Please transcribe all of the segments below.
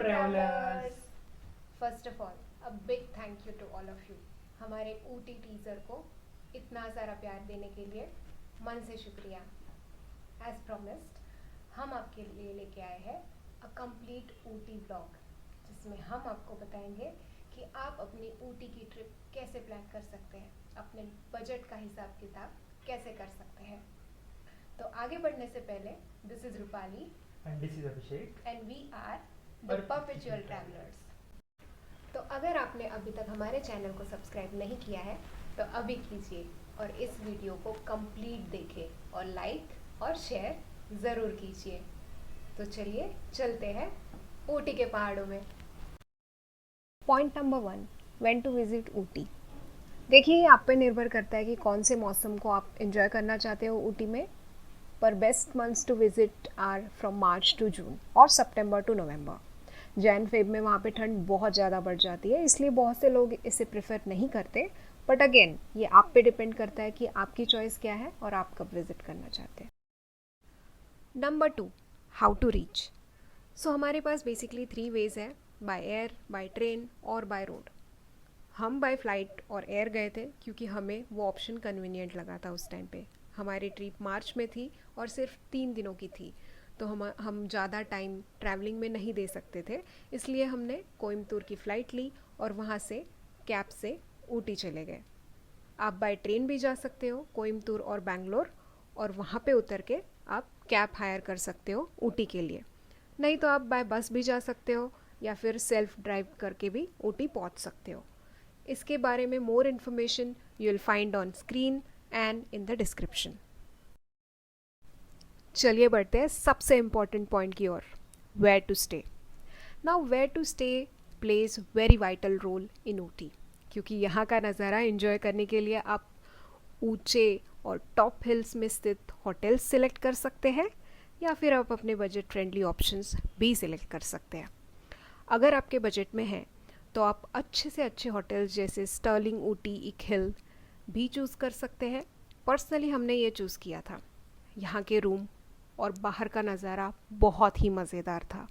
travelers. First of all a big thank you to all of you हमारे Ooty teaser को इतना सारा प्यार देने के लिए मन से शुक्रिया। एज प्रॉमिस्ड हम आपके लिए लेके आए हैं अ कंप्लीट ऊटी ब्लॉग जिसमें हम आपको बताएंगे कि आप अपनी ऊटी की ट्रिप कैसे प्लान कर सकते हैं, अपने बजट का हिसाब किताब कैसे कर सकते हैं। तो आगे बढ़ने से पहले this is Rupali And this is Abhishek. And we are the perpetual travellers. तो अगर आपने अभी तक हमारे चैनल को सब्सक्राइब नहीं किया है तो अभी कीजिए और इस वीडियो को कंप्लीट देखें और लाइक और शेयर ज़रूर कीजिए। तो चलिए चलते हैं ऊटी के पहाड़ों में। Point number 1, when to visit Ooty. देखिए ये आप पे निर्भर करता है कि कौन से मौसम को आप एंजॉय करना चाहते हो ऊटी में, पर best months to visit are from March to June और September to November. Jan Feb में वहाँ पे ठंड बहुत ज़्यादा बढ़ जाती है, इसलिए बहुत से लोग इसे प्रेफर नहीं करते। बट अगेन ये आप पे डिपेंड करता है कि आपकी चॉइस क्या है और आप कब विजिट करना चाहते हैं। Number 2, how to reach. So हमारे पास बेसिकली 3 वेज है, बाय एयर, बाय ट्रेन और बाय रोड। हम बाय फ्लाइट और एयर गए थे क्योंकि हमें वो ऑप्शन कन्वीनियंट लगा था उस टाइम पे। हमारी ट्रिप मार्च में थी और सिर्फ 3 दिनों की थी, तो हम ज़्यादा टाइम ट्रैवलिंग में नहीं दे सकते थे, इसलिए हमने कोयम्बतूर की फ़्लाइट ली और वहाँ से कैब से ऊटी चले गए। आप बाय ट्रेन भी जा सकते हो कोयम्बतूर और बैंगलोर, और वहाँ पे उतर के आप कैब हायर कर सकते हो ऊटी के लिए। नहीं तो आप बाय बस भी जा सकते हो या फिर सेल्फ ड्राइव करके भी ऊटी पहुँच सकते हो। इसके बारे में more information you will find on screen and in the description. चलिए बढ़ते हैं सबसे इम्पॉर्टेंट पॉइंट की ओर, where to stay. Now where to stay plays very vital role in Ooty, क्योंकि यहाँ का नज़ारा एंजॉय करने के लिए आप ऊंचे और टॉप हिल्स में स्थित होटल्स सिलेक्ट कर सकते हैं या फिर आप अपने बजट फ्रेंडली ऑप्शंस भी सिलेक्ट कर सकते हैं। अगर आपके बजट में है तो आप अच्छे से अच्छे होटल्स जैसे स्टर्लिंग ऊटी इक हिल भी चूज़ कर सकते हैं। पर्सनली हमने ये चूज़ किया था। यहाँ के रूम और बाहर का नज़ारा बहुत ही मज़ेदार था।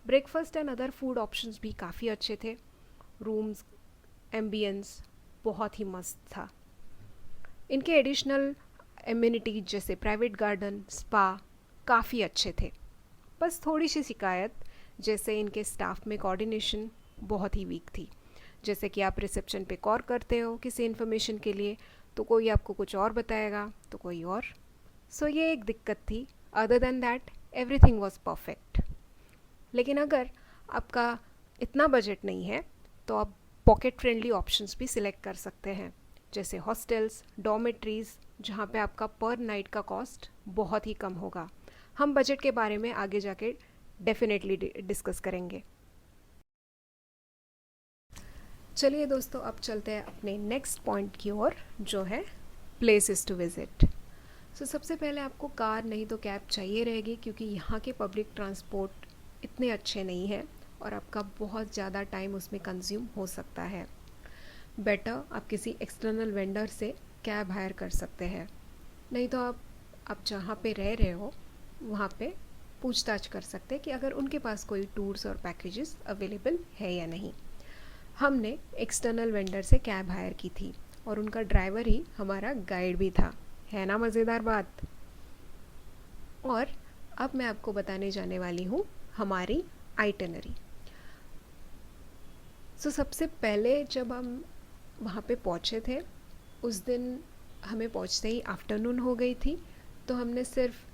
Breakfast and other food options भी काफ़ी अच्छे थे। रूम्स एम्बियंस बहुत ही मस्त था। इनके एडिशनल एम्यूनिटीज जैसे प्राइवेट गार्डन, स्पा काफ़ी अच्छे थे। बस थोड़ी सी शिकायत जैसे इनके स्टाफ में कोऑर्डिनेशन बहुत ही वीक थी। जैसे कि आप रिसेप्शन पे कॉल करते हो किसी इन्फॉर्मेशन के लिए तो कोई आपको कुछ और बताएगा तो कोई और। सो ये एक दिक्कत थी। Other than that everything was perfect. लेकिन अगर आपका इतना बजट नहीं है तो आप पॉकेट फ्रेंडली ऑप्शंस भी सिलेक्ट कर सकते हैं, जैसे हॉस्टल्स, डॉर्मेट्रीज़, जहाँ पे आपका पर नाइट का कॉस्ट बहुत ही कम होगा। हम बजट के बारे में आगे जाके डेफिनेटली डिस्कस करेंगे। चलिए दोस्तों अब चलते हैं अपने नेक्स्ट पॉइंट की ओर, जो है प्लेसेस टू विज़िट। सो सबसे पहले आपको कार नहीं तो कैब चाहिए रहेगी, क्योंकि यहाँ के पब्लिक ट्रांसपोर्ट इतने अच्छे नहीं हैं और आपका बहुत ज़्यादा टाइम उसमें कंज्यूम हो सकता है। बेटर आप किसी एक्सटर्नल वेंडर से कैब हायर कर सकते हैं, नहीं तो आप जहाँ पे रह रहे हो वहाँ पे पूछताछ कर सकते हैं कि अगर उनके पास कोई टूर्स और पैकेजेस अवेलेबल है या नहीं। हमने एक्सटर्नल वेंडर से कैब हायर की थी और उनका ड्राइवर ही हमारा गाइड भी था। है ना मज़ेदार बात। और अब मैं आपको बताने जाने वाली हूँ हमारी आइटनरी। सो सबसे पहले जब हम वहाँ पे पहुँचे थे उस दिन हमें पहुँचते ही आफ्टरनून हो गई थी, तो हमने सिर्फ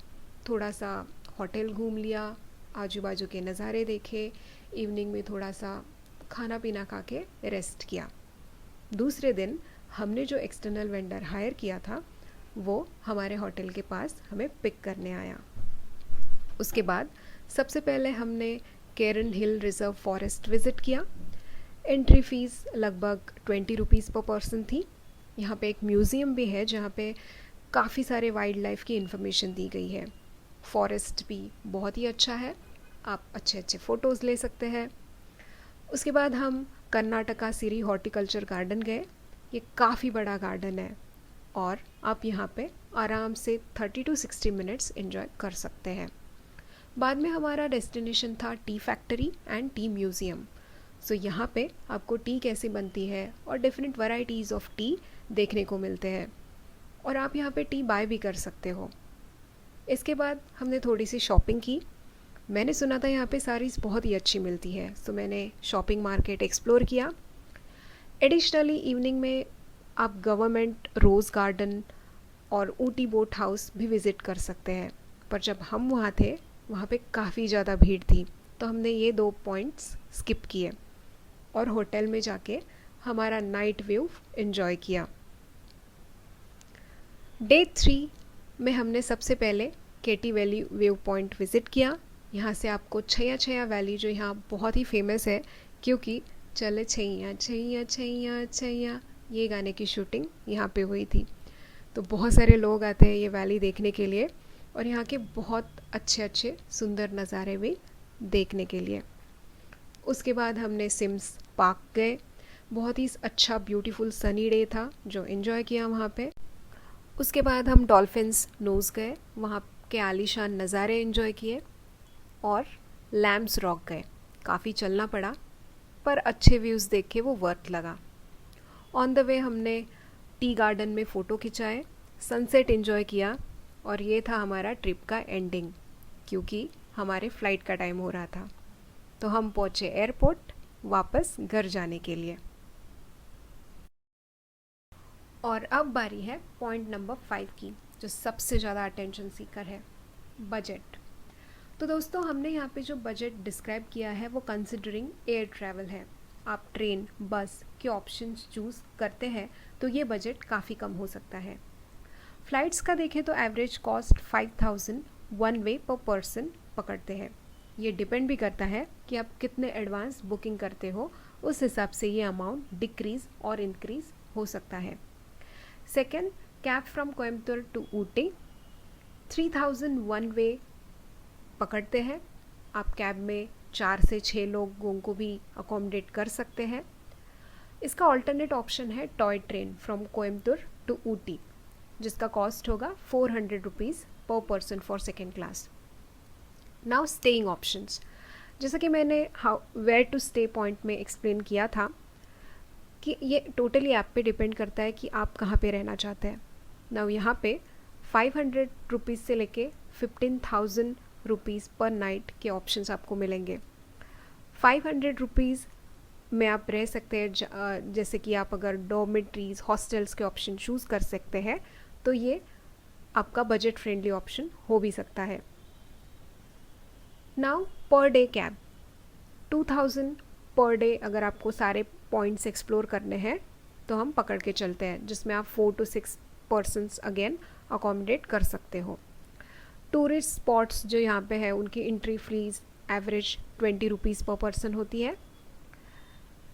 थोड़ा सा होटल घूम लिया, आजू बाजू के नज़ारे देखे, इवनिंग में थोड़ा सा खाना पीना खा के रेस्ट किया। दूसरे दिन हमने जो एक्सटर्नल वेंडर हायर किया था वो हमारे होटल के पास हमें पिक करने आया। उसके बाद सबसे पहले हमने केरन हिल रिज़र्व फॉरेस्ट विज़िट किया। एंट्री फ़ीस लगभग 20 रुपीज़ पर पर्सन थी। यहाँ पे एक म्यूज़ियम भी है जहाँ पे काफ़ी सारे वाइल्ड लाइफ की इन्फॉर्मेशन दी गई है। फॉरेस्ट भी बहुत ही अच्छा है, आप अच्छे अच्छे फ़ोटोज़ ले सकते हैं। उसके बाद हम कर्नाटका सिरी हॉर्टिकल्चर गार्डन गए। ये काफ़ी बड़ा गार्डन है और आप यहाँ पे आराम से 30 to 60 मिनट्स एंजॉय कर सकते हैं। बाद में हमारा डेस्टिनेशन था tea factory and tea museum. So यहाँ पे आपको टी कैसे बनती है और डिफरेंट वैरायटीज़ ऑफ टी देखने को मिलते हैं, और आप यहाँ पे टी बाय भी कर सकते हो। इसके बाद हमने थोड़ी सी शॉपिंग की। मैंने सुना था यहाँ पे साड़ीज़ बहुत ही अच्छी मिलती है, सो मैंने शॉपिंग मार्केट एक्सप्लोर किया। एडिशनली इवनिंग में आप गवर्नमेंट रोज़ गार्डन और ऊटी बोट हाउस भी विज़िट कर सकते हैं, पर जब हम वहाँ थे वहाँ पे काफ़ी ज़्यादा भीड़ थी, तो हमने ये 2 पॉइंट्स स्किप किए और होटल में जाके हमारा नाइट व्यू एंजॉय किया। डे 3 में हमने सबसे पहले केटी वैली व्यू पॉइंट विज़िट किया। यहाँ से आपको छैया छैया वैली, जो यहाँ बहुत ही फेमस है क्योंकि चले छैया छैया छैया छैया ये गाने की शूटिंग यहाँ पे हुई थी, तो बहुत सारे लोग आते हैं ये वैली देखने के लिए और यहाँ के बहुत अच्छे अच्छे सुंदर नज़ारे भी देखने के लिए। उसके बाद हमने सिम्स पार्क गए। बहुत ही अच्छा ब्यूटीफुल सनी डे था जो एंजॉय किया वहाँ पे। उसके बाद हम डॉल्फिन्स नोज़ गए, वहाँ के आलीशान नज़ारे एंजॉय किए और लैम्स रॉक गए। काफ़ी चलना पड़ा पर अच्छे व्यूज़ देख के वो वर्थ लगा। ऑन द वे हमने टी गार्डन में फ़ोटो खिंचाए, सनसेट एंजॉय किया और ये था हमारा ट्रिप का एंडिंग, क्योंकि हमारे फ़्लाइट का टाइम हो रहा था। तो हम पहुँचे एयरपोर्ट वापस घर जाने के लिए। और अब बारी है पॉइंट नंबर 5 की, जो सबसे ज़्यादा अटेंशन सीकर है, बजट। तो दोस्तों हमने यहाँ पे जो बजट डिस्क्राइब किया है वो कंसिडरिंग एयर ट्रैवल है। आप ट्रेन बस के ऑप्शंस चूज़ करते हैं तो ये बजट काफ़ी कम हो सकता है। फ़्लाइट्स का देखें तो एवरेज कॉस्ट 5000 वन वे पर पर्सन पकड़ते हैं। ये डिपेंड भी करता है कि आप कितने एडवांस बुकिंग करते हो, उस हिसाब से ये अमाउंट डिक्रीज़ और इंक्रीज़ हो सकता है। Second, cab from Coimbatore to Ooty 3000 one way पकड़ते हैं। आप कैब में 4 से 6 लोगों को भी अकोमोडेट कर सकते हैं। इसका ऑल्टरनेट ऑप्शन है toy train from Coimbatore to Ooty, जिसका कॉस्ट होगा 400 rupees per person for second class. Now staying options, जैसा कि मैंने how where to stay point में एक्सप्लेन किया था कि ये टोटली ऐप पे डिपेंड करता है कि आप कहाँ पे रहना चाहते हैं। नाउ यहाँ पे 500 रुपीज़ से लेके 15,000 रुपीज़ पर नाइट के ऑप्शंस आपको मिलेंगे। 500 रुपीज़ में आप रह सकते हैं, जैसे कि आप अगर डॉर्मेट्रीज हॉस्टल्स के ऑप्शन चूज़ कर सकते हैं तो ये आपका बजट फ्रेंडली ऑप्शन हो भी सकता है। Now per day cab 2000 per day, अगर आपको सारे पॉइंट्स एक्सप्लोर करने हैं तो हम पकड़ के चलते हैं, जिसमें आप 4 to 6 पर्सनस अगेन अकोमोडेट कर सकते हो। टूरिस्ट स्पॉट्स जो यहाँ पे है उनकी entry fees average 20 rupees per person होती है।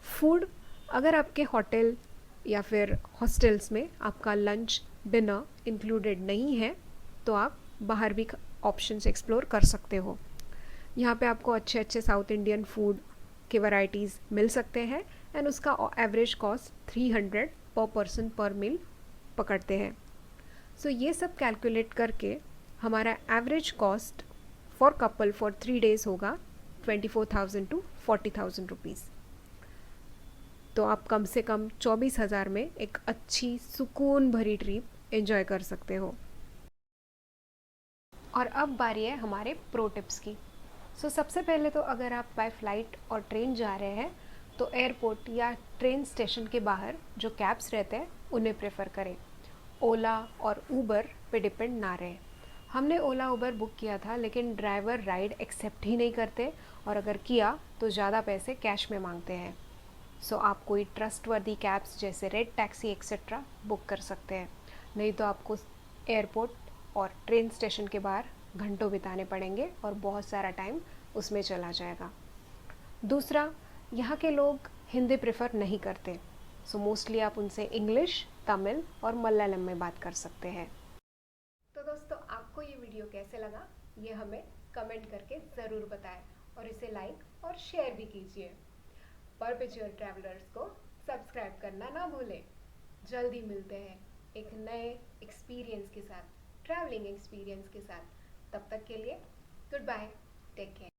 फूड, अगर आपके होटल या फिर हॉस्टल्स में आपका लंच डिनर इंक्लूडेड नहीं है तो आप बाहर भी ऑप्शंस एक्सप्लोर कर सकते हो। यहाँ पे आपको अच्छे अच्छे साउथ इंडियन फूड के वैरायटीज़ मिल सकते हैं एंड उसका एवरेज कॉस्ट 300 पर पर्सन पर मील पकड़ते हैं। सो ये सब कैलकुलेट करके हमारा average cost for couple for 3 days होगा 24,000 to 40,000 रुपीज़। तो आप कम से कम 24,000 में एक अच्छी सुकून भरी ट्रिप एंजॉय कर सकते हो। और अब बारी है हमारे प्रो टिप्स की। सबसे पहले तो अगर आप बाय फ्लाइट और ट्रेन जा रहे हैं तो एयरपोर्ट या ट्रेन स्टेशन के बाहर जो कैब्स रहते हैं उन्हें प्रेफर करें। ओला और ऊबर पे डिपेंड ना रहे। हमने ओला ऊबर बुक किया था लेकिन ड्राइवर राइड एक्सेप्ट ही नहीं करते और अगर किया तो ज़्यादा पैसे कैश में मांगते हैं। आप कोई ट्रस्टवर्दी कैब्स जैसे रेड टैक्सी एक्सेट्रा बुक कर सकते हैं, नहीं तो आपको एयरपोर्ट और ट्रेन स्टेशन के बाहर घंटों बिताने पड़ेंगे और बहुत सारा टाइम उसमें चला जाएगा। दूसरा, यहाँ के लोग हिंदी प्रेफर नहीं करते, मोस्टली आप उनसे इंग्लिश, तमिल और मलयालम में बात कर सकते हैं। तो दोस्तों, आपको ये वीडियो कैसे लगा ये हमें कमेंट करके ज़रूर बताएं और इसे लाइक और शेयर भी कीजिए। परपेचुअल ट्रैवलर्स को सब्सक्राइब करना ना भूलें। जल्दी मिलते हैं एक नए एक्सपीरियंस के साथ, ट्रैवलिंग एक्सपीरियंस के साथ। तब तक के लिए गुड बाय। Take care.